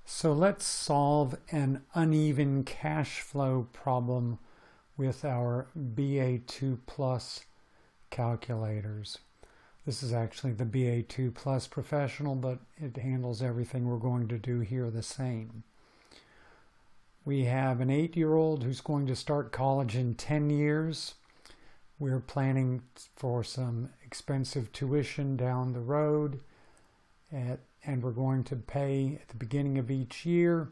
So let's solve an uneven cash flow problem with our BA2 Plus calculators. This is actually the BA2 Plus Professional, but it handles everything we're going to do here the same. We have an 8-year-old who's going to start college in 10 years. We're planning for some expensive tuition down the road, and we're going to pay at the beginning of each year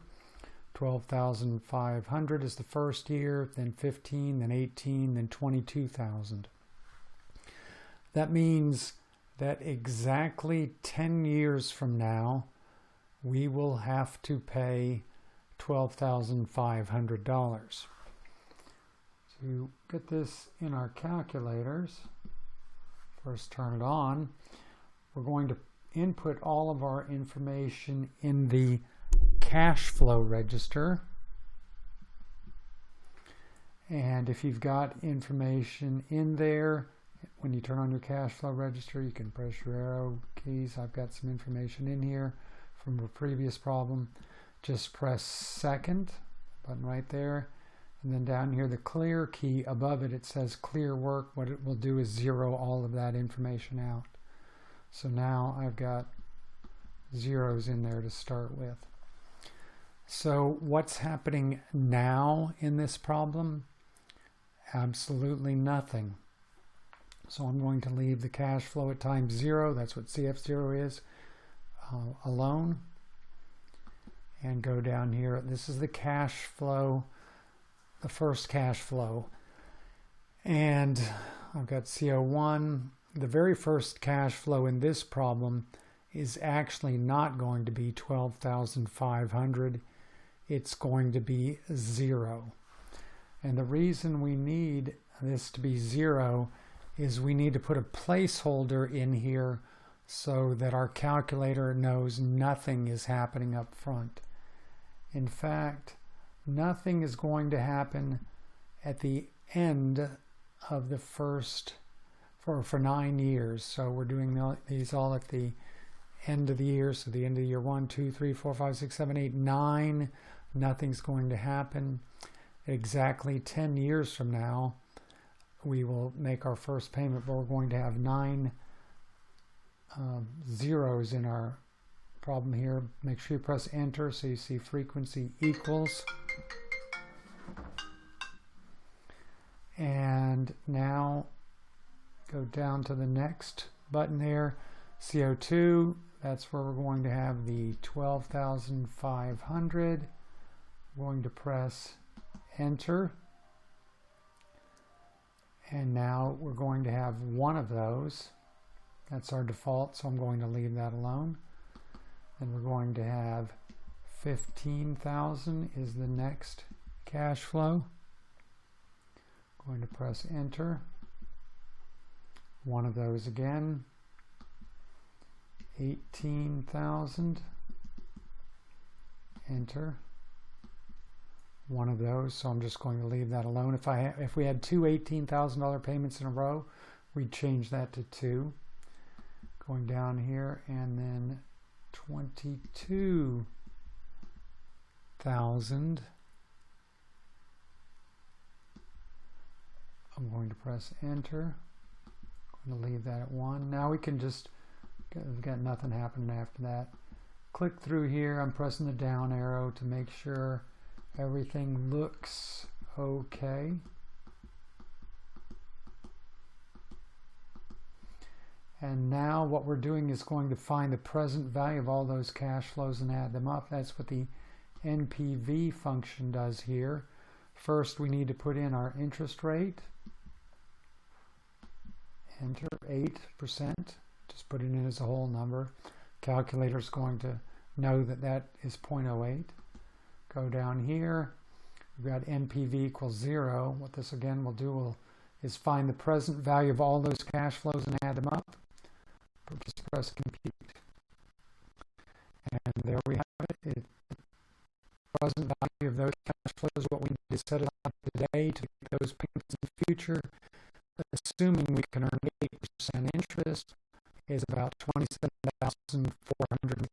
$12,500 is the first year, then 15, then 18, then 22,000. That means that exactly 10 years from now, we will have to pay $12,500. To get this in our calculators, first turn it on, we're going to input all of our information in the cash flow register. And if you've got information in there, when you turn on your cash flow register, you can press your arrow keys. I've got some information in here from a previous problem. Just press second, button right there. And then down here, the clear key above it, it says clear work. What it will do is zero all of that information out. So now I've got zeros in there to start with. So what's happening now in this problem? Absolutely nothing. So I'm going to leave the cash flow at time 0. That's what CF0 is, alone. And go down here. This is the cash flow, the first cash flow. And I've got CO1. The very first cash flow in this problem is actually not going to be 12,500. It's going to be 0. And the reason we need this to be 0 is we need to put a placeholder in here so that our calculator knows nothing is happening up front. In fact, nothing is going to happen at the end of the first, for 9 years. So we're doing these all at the end of the year. So the end of year 1, 2, 3, 4, 5, 6, 7, 8, 9. Nothing's going to happen. Exactly 10 years from now, we will make our first payment, but we're going to have 9 zeros in our problem here. Make sure you press enter so you see frequency equals. And now go down to the next button there, CO2. That's where we're going to have the 12,500. We're going to press enter. And now we're going to have one of those. That's our default, so I'm going to leave that alone. And we're going to have 15,000 is the next cash flow. Going to press enter. One of those again. 18,000. Enter. One of those, so I'm just going to leave that alone. If we had two $18,000 payments in a row, we'd change that to 2. Going down here, and then 22,000. I'm going to press enter. I'm going to leave that at 1. Now we can just, we've got nothing happening after that. Click through here. I'm pressing the down arrow to make sure everything looks okay. And now what we're doing is going to find the present value of all those cash flows and add them up. That's what the NPV function does here. First, we need to put in our interest rate. Enter 8%. Just put it in as a whole number. Calculator is going to know that that is 0.08. Go down here. We've got NPV equals 0. What this again will do is find the present value of all those cash flows and add them up. Just press compute. And there we have it. The present value of those cash flows is what we need to set aside today to make those payments in the future. Assuming we can earn 8% interest is about $27,461.